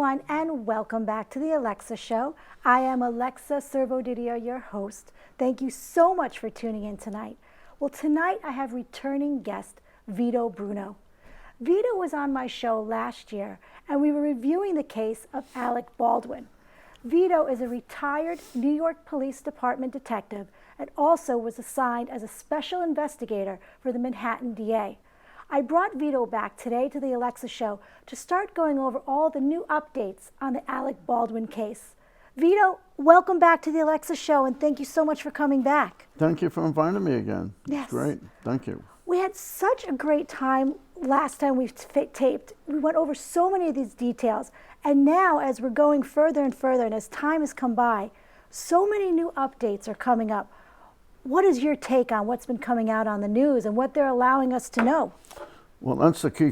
everyone, and welcome back to the Alexa Show. I am Alexa Servodidio, your host. Thank you so much for tuning in tonight. Well, tonight I have returning guest Vito Bruno. Vito was on my show last year, and we were reviewing the case of Alec Baldwin. Vito is a retired New York Police Department detective and also was assigned as a special investigator for the Manhattan DA. I brought Vito back today to the Alexa Show to start going over all the new updates on the Alec Baldwin case. Vito, welcome back to the Alexa Show, and thank you so much for coming back. Thank you for inviting me again. Yes. It's great. Thank you. We had such a great time last time we taped. We went over so many of these details, and now as we're going further and further, and as time has come by, so many new updates are coming up. What is your take on what's been coming out on the news and what they're allowing us to know? Well, that's the key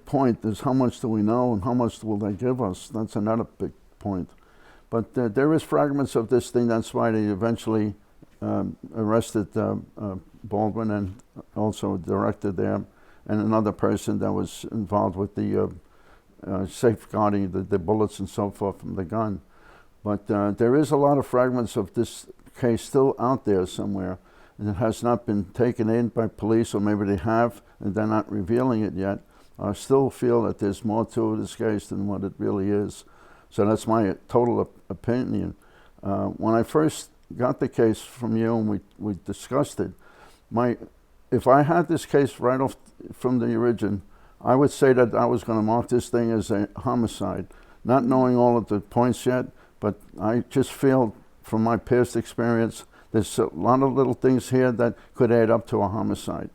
point, is how much do we know and how much will they give us? That's another big point. But there is fragments of this thing. That's why they eventually arrested Baldwin and also directed them and another person that was involved with the safeguarding the bullets and so forth from the gun. But there is a lot of fragments of this case still out there somewhere, and it has not been taken in by police, or maybe they have and they're not revealing it yet. I still feel that there's more to this case than what it really is. So that's my total opinion. When I first got the case from you and we discussed it, if I had this case right off from the origin, I would say that I was going to mark this thing as a homicide, not knowing all of the points yet, but I just feel from my past experience, there's a lot of little things here that could add up to a homicide.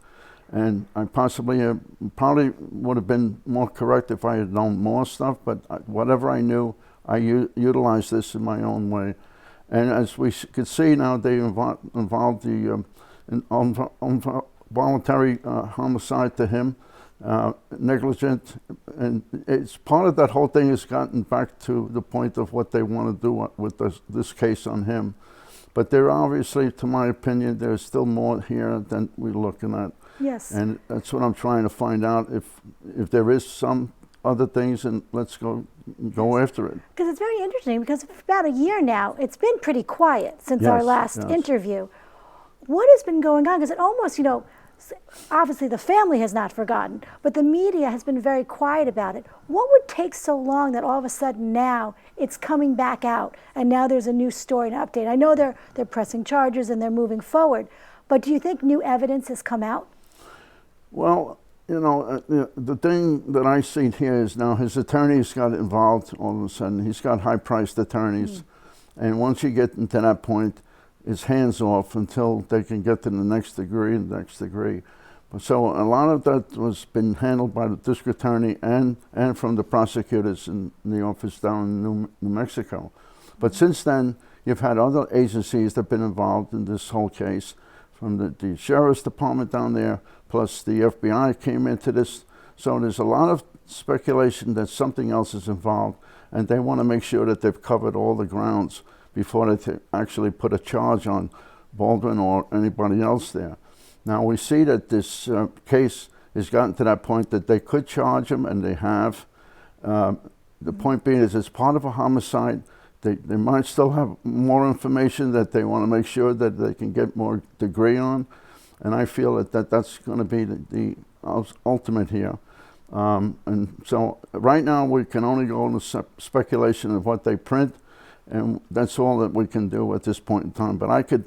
And I probably would have been more correct if I had known more stuff, but whatever I knew, I utilized this in my own way. And as we could see now, they involved the involuntary homicide to him, negligent, and it's part of that whole thing has gotten back to the point of what they want to do with this case on him. But there obviously, to my opinion, there's still more here than we're looking at. Yes. And that's what I'm trying to find out, if there is some other things, and let's go after it. Because it's very interesting, because for about a year now, it's been pretty quiet since our last interview. What has been going on? Because it almost, obviously the family has not forgotten, but the media has been very quiet about it. What would take so long that all of a sudden now it's coming back out and now there's a new story and update? I know they're pressing charges and they're moving forward, but do you think new evidence has come out? Well, the thing that I see here is now his attorneys got involved all of a sudden. He's got high-priced attorneys, and once you get into that point, it's hands off until they can get to the next degree and the next degree. So a lot of that was been handled by the district attorney and from the prosecutors in the office down in New Mexico. But since then, you've had other agencies that have been involved in this whole case, from the sheriff's department down there, plus the FBI came into this. So there's a lot of speculation that something else is involved, and they want to make sure that they've covered all the grounds before they actually put a charge on Baldwin or anybody else there. Now we see that this case has gotten to that point that they could charge him, and they have. The point being is it's part of a homicide. They might still have more information that they want to make sure that they can get more degree on. And I feel that's going to be the ultimate here. And so right now we can only go on the speculation of what they print, and that's all that we can do at this point in time. But I could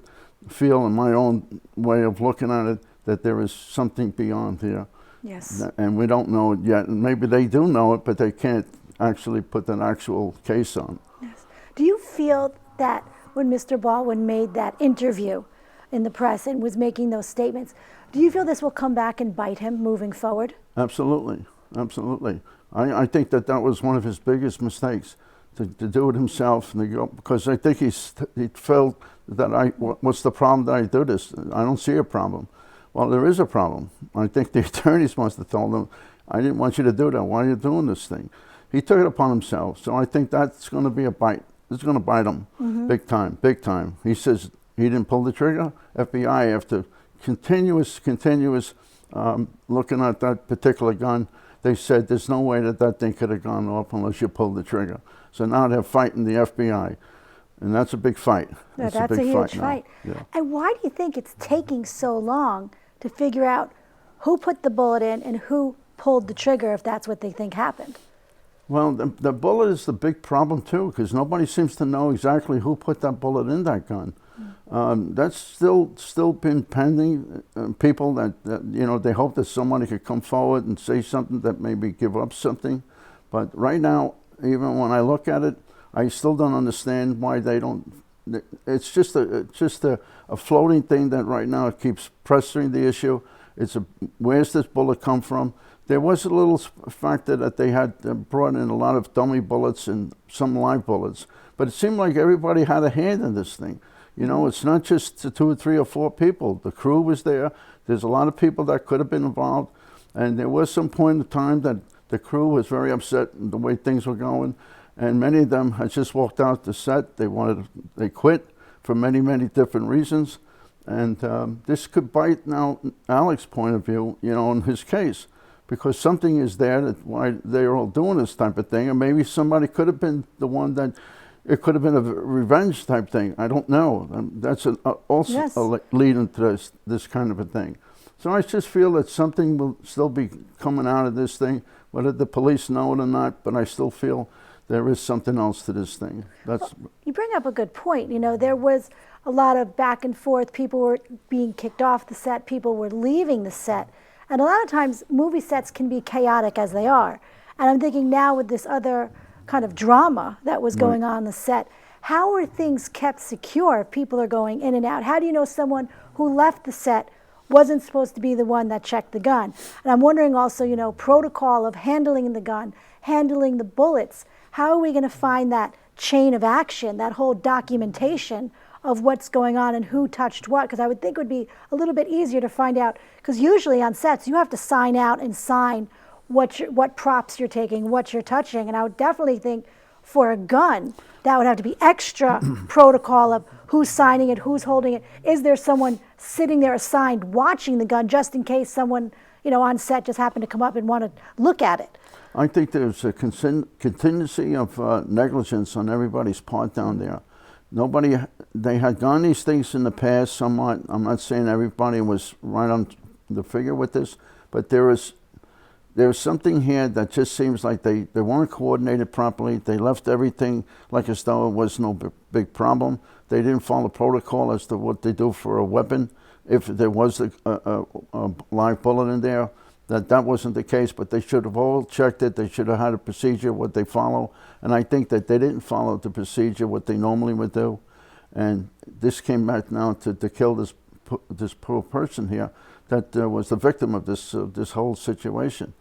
feel in my own way of looking at it that there is something beyond here. Yes. And we don't know it yet. And maybe they do know it, but they can't actually put an actual case on. Yes. Do you feel that when Mr. Baldwin made that interview in the press and was making those statements, do you feel this will come back and bite him moving forward? Absolutely. Absolutely. I think that was one of his biggest mistakes, to do it himself, because I think he felt that what's the problem that I do this? I don't see a problem. Well, there is a problem. I think the attorneys must have told him, I didn't want you to do that. Why are you doing this thing? He took it upon himself. So I think that's going to be a bite. It's going to bite him big time, big time. He says he didn't pull the trigger. FBI, after continuous looking at that particular gun, they said there's no way that that thing could have gone off unless you pulled the trigger. So now they're fighting the FBI, and that's a big fight. Yeah, It's that's a big huge now. fight. Yeah. And why do you think it's taking so long to figure out who put the bullet in and who pulled the trigger, if that's what they think happened? Well, the bullet is the big problem too, because nobody seems to know exactly who put that bullet in that gun. That's still been pending. People that they hope that somebody could come forward and say something that maybe give up something. But right now, even when I look at it, I still don't understand why they don't. It's just a floating thing that right now keeps pressing the issue. Where's this bullet come from? There was a little factor that they had brought in a lot of dummy bullets and some live bullets, but it seemed like everybody had a hand in this thing. It's not just the 2 or 3 or 4 people. The crew was there. There's a lot of people that could have been involved, and there was some point in time that the crew was very upset in the way things were going, and many of them had just walked out the set. They quit for many, many different reasons, and this could bite now Alex's point of view, in his case, because something is there that why they're all doing this type of thing, and maybe somebody could have been the one that. It could have been a revenge type thing. I don't know. That's also Yes. a lead into this kind of a thing. So I just feel that something will still be coming out of this thing, whether the police know it or not, but I still feel there is something else to this thing. You bring up a good point. There was a lot of back and forth. People were being kicked off the set. People were leaving the set. And a lot of times movie sets can be chaotic as they are. And I'm thinking now with this other kind of drama that was going on the set, how are things kept secure if people are going in and out? How do you know someone who left the set wasn't supposed to be the one that checked the gun? And I'm wondering also, protocol of handling the gun, handling the bullets. How are we going to find that chain of action, that whole documentation of what's going on and who touched what? Because I would think it would be a little bit easier to find out, because usually on sets you have to sign out and sign what props you're taking, what you're touching. And I would definitely think for a gun, that would have to be extra protocol of who's signing it, who's holding it. Is there someone sitting there assigned watching the gun just in case someone, on set just happened to come up and want to look at it? I think there's a contingency of negligence on everybody's part down there. They had done these things in the past somewhat. I'm not saying everybody was right on the figure with this, but there's something here that just seems like they weren't coordinated properly. They left everything like as though it was no big problem. They didn't follow protocol as to what they do for a weapon. If there was a live bullet in there, that wasn't the case, but they should have all checked it. They should have had a procedure, what they follow. And I think that they didn't follow the procedure, what they normally would do. And this came back now to kill this poor person here that was the victim of this whole situation.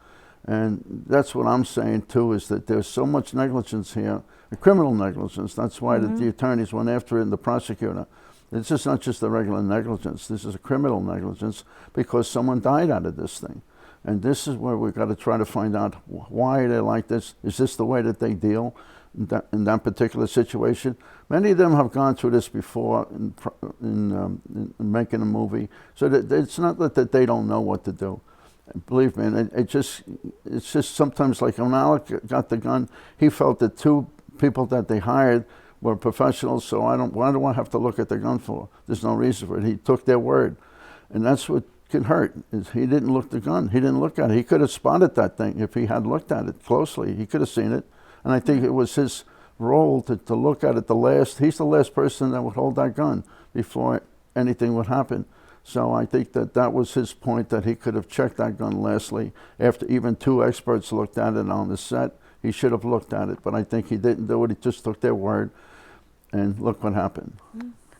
And that's what I'm saying too, is that there's so much negligence here, criminal negligence. That's why the attorneys went after it and the prosecutor. It's just not just a regular negligence. This is a criminal negligence because someone died out of this thing. And this is where we've got to try to find out why they're like this. Is this the way that they deal in that particular situation? Many of them have gone through this before in making a movie. So that it's not that they don't know what to do. Believe me, it's just sometimes like when Alec got the gun, he felt that 2 people that they hired were professionals, so why do I have to look at the gun for? There's no reason for it. He took their word. And that's what can hurt, is he didn't look at the gun. He didn't look at it. He could have spotted that thing if he had looked at it closely. He could have seen it. And I think it was his role to look at it he's the last person that would hold that gun before anything would happen. So I think that was his point, that he could have checked that gun lastly. After even 2 experts looked at it on the set, he should have looked at it. But I think he didn't do it. He just took their word, and look what happened.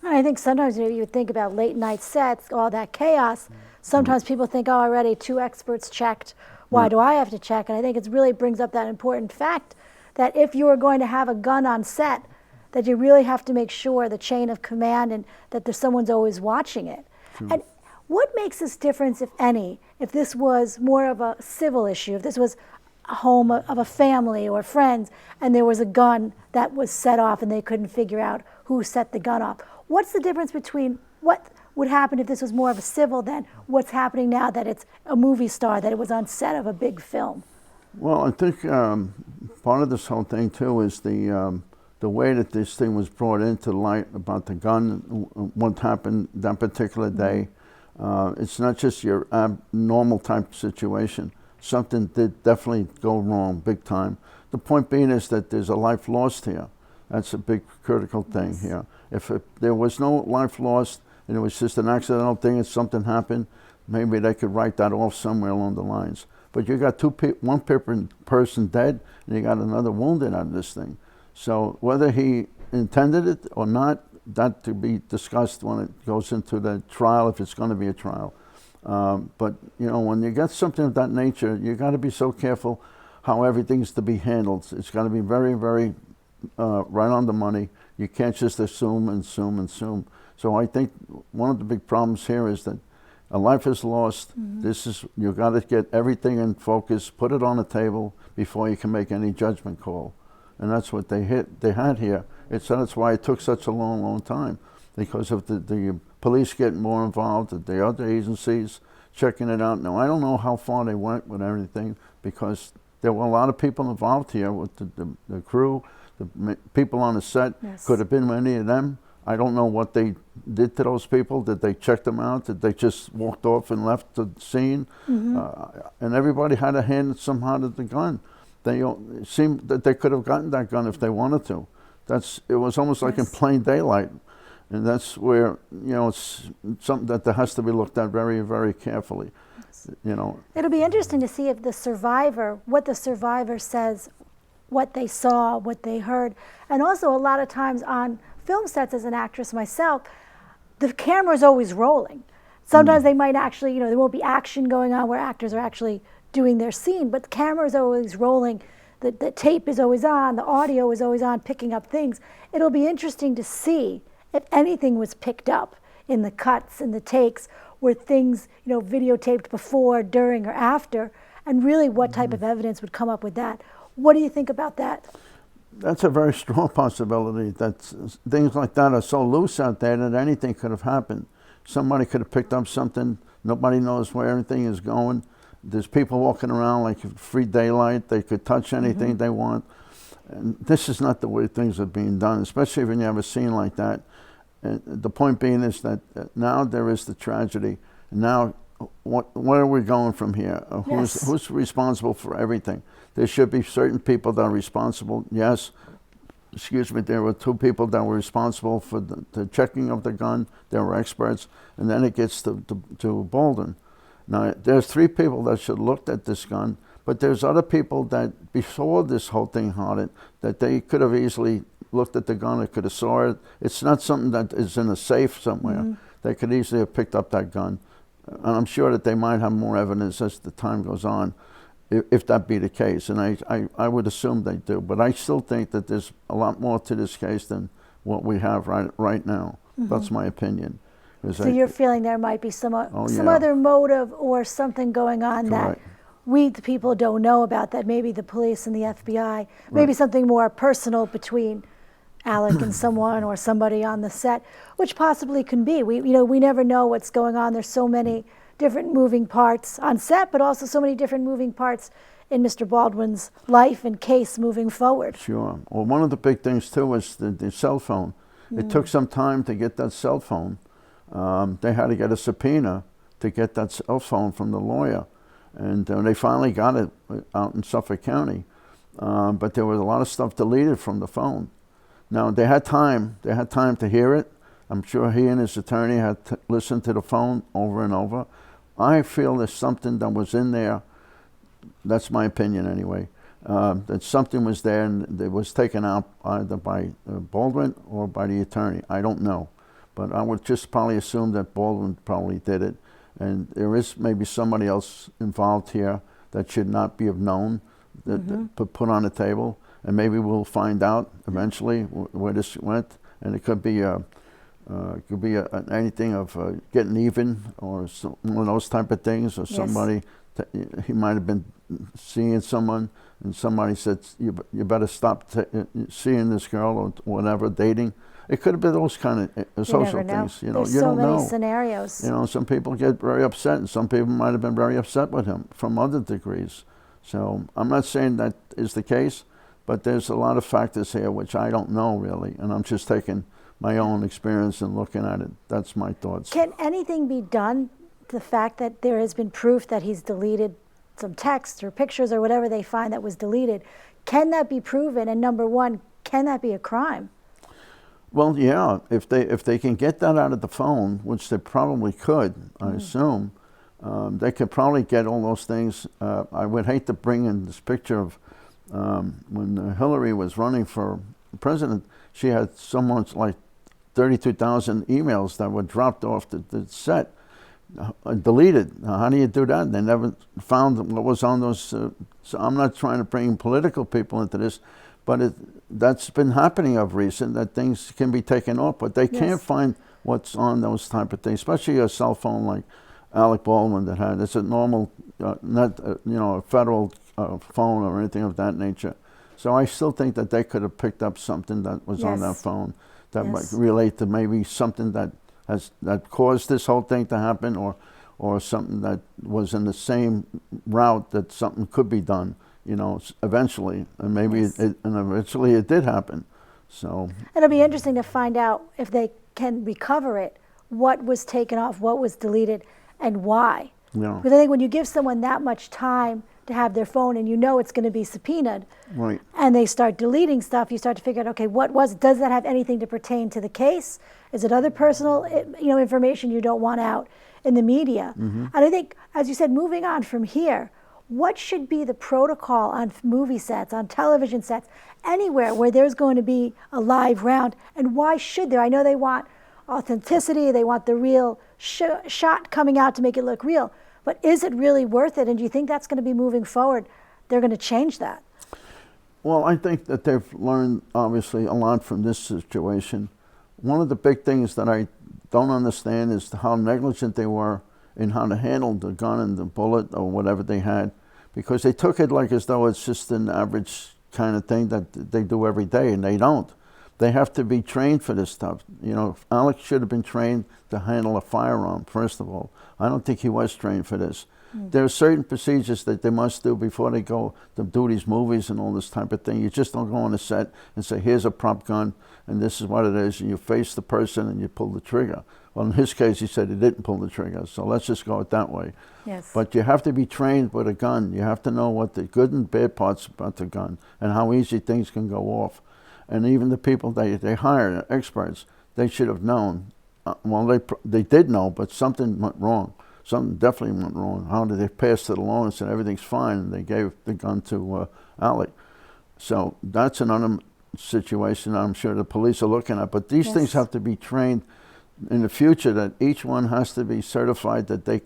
I think sometimes you would think about late night sets, all that chaos. Sometimes people think, oh, already 2 experts checked. Why do I have to check? And I think it really brings up that important fact that if you are going to have a gun on set, that you really have to make sure the chain of command and that someone's always watching it. And what makes this difference, if any, if this was more of a civil issue, if this was a home of a family or friends and there was a gun that was set off and they couldn't figure out who set the gun off? What's the difference between what would happen if this was more of a civil than what's happening now that it's a movie star, that it was on set of a big film? Well, I think part of this whole thing too is the way that this thing was brought into light about the gun, what happened that particular day. It's not just your normal type situation. Something did definitely go wrong big time. The point being is that there's a life lost here. That's a big critical thing here. If there was no life lost and it was just an accidental thing and something happened, maybe they could write that off somewhere along the lines. But you got one person dead and you got another wounded out of this thing. So whether he intended it or not, that to be discussed when it goes into the trial, if it's going to be a trial. But you know, when you get something of that nature, you got to be so careful how everything's to be handled. It's got to be very, very right on the money. You can't just assume and assume and assume. So I think one of the big problems here is that a life is lost. This is, you got to get everything in focus, put it on the table before you can make any judgment call. And that's what they had here. That's why it took such a long, long time, because of the police getting more involved, the other agencies checking it out. Now, I don't know how far they went with everything, because there were a lot of people involved here with the crew, the people on the set. Yes. Could have been many of them. I don't know what they did to those people. Did they check them out? Did they just walked off and left the scene? And everybody had a hand somehow to the gun. It seemed that they could have gotten that gun if they wanted to. It was almost like in plain daylight. And that's where, you know, it's something that there has to be looked at very, very carefully. You know, It'll be interesting to see if what the survivor says, what they saw, what they heard. And also a lot of times on film sets, as an actress myself, the camera's always rolling. Sometimes they might actually, you know, there won't be action going on where actors are actually doing their scene, but the camera is always rolling. The tape is always on, the audio is always on, picking up things. It'll be interesting to see if anything was picked up in the cuts and the takes, were things, you know, videotaped before, during, or after, and really what type of evidence would come up with that. What do you think about that? That's a very strong possibility. That things like that are so loose out there that anything could have happened. Somebody could have picked up something. Nobody knows where anything is going. There's people walking around like free daylight. They could touch anything they want. And this is not the way things are being done, especially when you have a scene like that. And the point being is that now there is the tragedy. Now, where are we going from here? Who's responsible for everything? There should be certain people that are responsible. Yes, excuse me, there were 2 people that were responsible for the checking of the gun. They were experts. And then it gets to Bolden. Now, there's 3 people that should have looked at this gun, but there's other people that before this whole thing started, that they could have easily looked at the gun, they could have saw it. It's not something that is in a safe somewhere. They could easily have picked up that gun. And I'm sure that they might have more evidence as the time goes on, if that be the case. And I would assume they do. But I still think that there's a lot more to this case than what we have right now. That's my opinion. So you're feeling there might be some other motive or something going on that we, the people, don't know about, that maybe the police and the FBI, maybe something more personal between Alec and someone or somebody on the set, which possibly can be. We never know what's going on. There's so many different moving parts on set, but also so many different moving parts in Mr. Baldwin's life and case moving forward. Sure. Well, one of the big things too was the cell phone. It took some time to get that cell phone. They had to get a subpoena to get that cell phone from the lawyer. And they finally got it out in Suffolk County. But there was a lot of stuff deleted from the phone. Now, they had time to hear it. I'm sure he and his attorney had listened to the phone over and over. I feel there's something that was in there. That's my opinion anyway. That something was there and it was taken out either by Baldwin or by the attorney. I don't know. But I would just probably assume that Baldwin probably did it. And there is maybe somebody else involved here that should not be known, that put on the table. And maybe we'll find out eventually where this went. And it could be anything of getting even, or one of those type of things, or somebody, he might have been seeing someone and somebody said, you better stop seeing this girl or whatever, dating. It could have been those kind of social things. You know, There's you don't know. so many scenarios. You know, some people get very upset, and some people might have been very upset with him from other degrees. So I'm not saying that is the case, but there's a lot of factors here which I don't know really, and I'm just taking my own experience and looking at it. That's my thoughts. Can anything be done? The fact that there has been proof that he's deleted some texts or pictures or whatever they find that was deleted, can that be proven? And number one, can that be a crime? Well, yeah, if they can get that out of the phone, which they probably could, I assume, they could probably get all those things. I would hate to bring in this picture of when Hillary was running for president. She had so much, like 32,000 emails that were dropped off the set, deleted. Now, how do you do that? They never found what was on those. So I'm not trying to bring political people into this, but that's been happening of recent, that things can be taken off, but they can't find what's on those type of things, especially a cell phone like Alec Baldwin that had. It's a normal, not a federal phone or anything of that nature. So I still think that they could have picked up something that was on that phone that might relate to maybe something that caused this whole thing to happen, or something that was in the same route that something could be done, eventually, and maybe eventually it did happen. So it'll be interesting to find out if they can recover it, what was taken off, what was deleted, and why. Yeah. Because I think when you give someone that much time to have their phone and it's going to be subpoenaed, right, and they start deleting stuff, you start to figure out, okay, does that have anything to pertain to the case? Is it other personal information you don't want out in the media? And I think, as you said, moving on from here, what should be the protocol on movie sets, on television sets, anywhere where there's going to be a live round, and why should there? I know they want authenticity, they want the real shot coming out to make it look real, but is it really worth it? And do you think that's going to be moving forward? They're going to change that? Well, I think that they've learned, obviously, a lot from this situation. One of the big things that I don't understand is how negligent they were in how to handle the gun and the bullet or whatever they had, because they took it like as though it's just an average kind of thing that they do every day, and they don't. They have to be trained for this stuff. Alex should have been trained to handle a firearm, first of all. I don't think he was trained for this. There are certain procedures that they must do before they go to do these movies and all this type of thing. You just don't go on a set and say, here's a prop gun, and this is what it is, and you face the person and you pull the trigger. Well, in his case, he said he didn't pull the trigger, so let's just go it that way. Yes. But you have to be trained with a gun. You have to know what the good and bad parts about the gun and how easy things can go off. And even the people they hire, experts, they should have known. Well, they did know, but something went wrong. Something definitely went wrong. How did they pass it along and said everything's fine, and they gave the gun to Alec? So that's another situation I'm sure the police are looking at. But these things have to be trained in the future, that each one has to be certified that they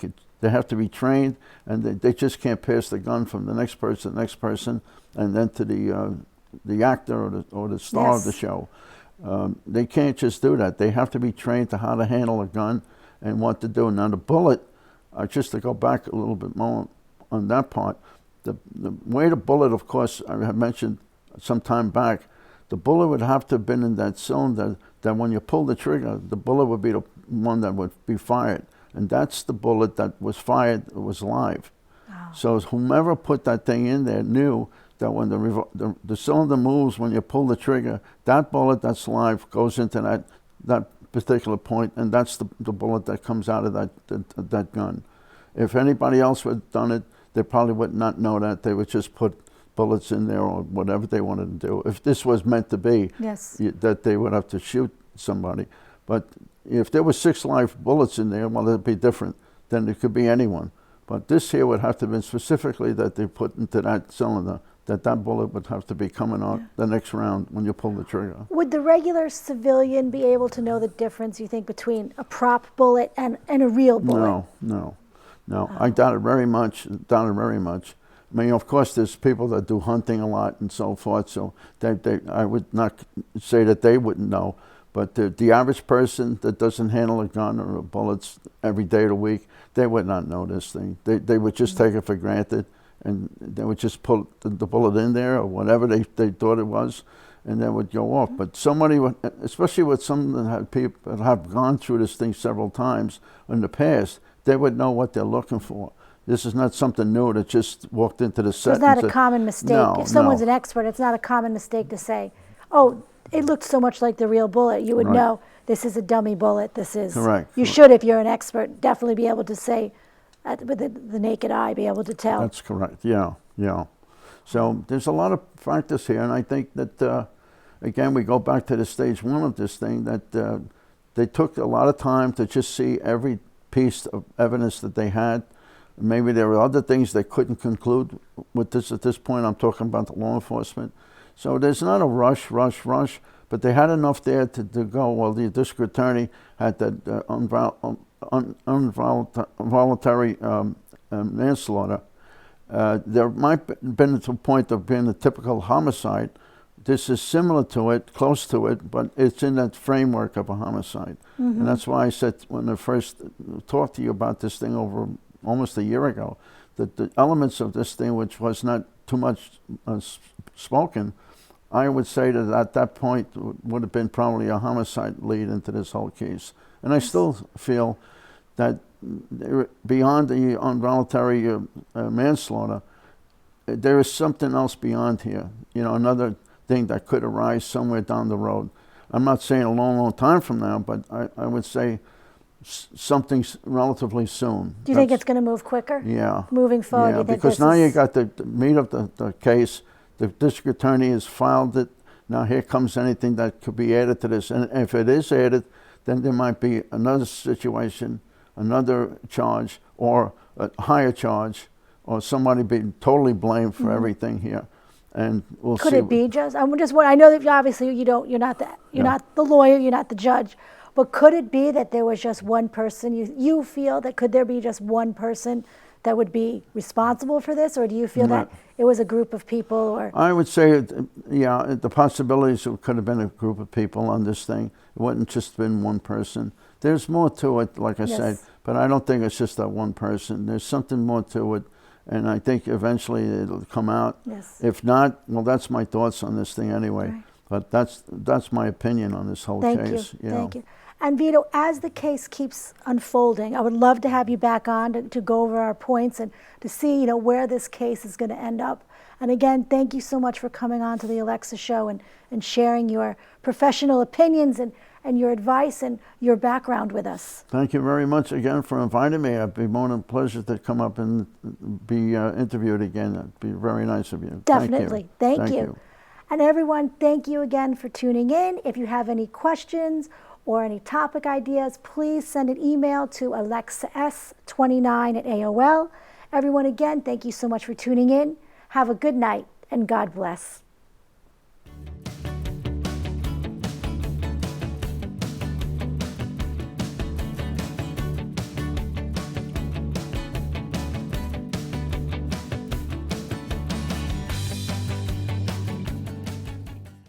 have to be trained, and they just can't pass the gun from the next person, and then to the actor or the star of the show. They can't just do that. They have to be trained to how to handle a gun and what to do. Now the bullet, just to go back a little bit more on that part, the way the bullet, of course, I have mentioned some time back, the bullet would have to have been in that cylinder that when you pull the trigger, the bullet would be the one that would be fired. And that's the bullet that was fired, it was live. Wow. So whomever put that thing in there knew that when the cylinder moves, when you pull the trigger, that bullet that's live goes into that particular point, and that's the bullet that comes out of that gun. If anybody else would have done it, they probably would not know that. They would just put bullets in there or whatever they wanted to do. If this was meant to be, that they would have to shoot somebody. But if there were 6 live bullets in there, well, it'd be different. Then it could be anyone. But this here would have to have been specifically that they put into that cylinder, that bullet would have to be coming out the next round when you pull the trigger. Would the regular civilian be able to know the difference, you think, between a prop bullet and a real bullet? No. I doubt it very much. I mean, of course, there's people that do hunting a lot and so forth, so I would not say that they wouldn't know. But the average person that doesn't handle a gun or bullets every day of the week, they would not know this thing. They would just take it for granted, and they would just put the bullet in there or whatever they thought it was, and then would go off. But somebody would, especially with some that have people that have gone through this thing several times in the past, they would know what they're looking for. This is not something new that just walked into the set. It's not and a said, common mistake. No, If someone's no. an expert, it's not a common mistake to say, oh, it looks so much like the real bullet. You would Right. know this is a dummy bullet. This is. Correct. You should, if you're an expert, definitely be able to say, with the naked eye, be able to tell. That's correct. Yeah, yeah. So there's a lot of factors here, and I think that again we go back to the stage one of this thing, that they took a lot of time to just see every piece of evidence that they had. Maybe there were other things they couldn't conclude with this at this point. I'm talking about the law enforcement. So there's not a rush, but they had enough there to go. Well, the district attorney had that involuntary manslaughter. There might have been to a point of being a typical homicide. This is similar to it, close to it, but it's in that framework of a homicide. Mm-hmm. And that's why I said when I first talked to you about this thing over almost a year ago, that the elements of this thing, which was not too much spoken, I would say that at that point would have been probably a homicide lead into this whole case. And I still feel that beyond the involuntary manslaughter, there is something else beyond here. You know, another thing that could arise somewhere down the road. I'm not saying a long time from now, but I would say something relatively soon. Do you think it's going to move quicker? Yeah. Moving forward, Yeah, you think because this now is... you got the meat of the case. The district attorney has filed it. Now here comes anything that could be added to this. And if it is added, then there might be another situation, another charge, or a higher charge, or somebody being totally blamed for everything here. And we'll Could see. it be just? I know that obviously you're not the lawyer, you're not the judge, but could it be that there was just one person? You feel that could there be just one person that would be responsible for this, or do you feel that it was a group of people? Or I would say, yeah, the possibilities it could have been a group of people on this thing. It wouldn't just been one person. There's more to it, like I said, but I don't think it's just that one person. There's something more to it. And I think eventually it'll come out. Yes. If not, well, that's my thoughts on this thing anyway. Right. But that's my opinion on this whole case. Thank you. And Vito, as the case keeps unfolding, I would love to have you back on to go over our points and to see, where this case is going to end up. And again, thank you so much for coming on to the Alexa Show and sharing your professional opinions and your advice and your background with us. Thank you very much again for inviting me. It'd be more than a pleasure to come up and be interviewed again. It'd be very nice of you. Definitely. Thank you. You. And everyone, thank you again for tuning in. If you have any questions or any topic ideas, please send an email to alexas29@AOL. Everyone, again, thank you so much for tuning in. Have a good night and God bless.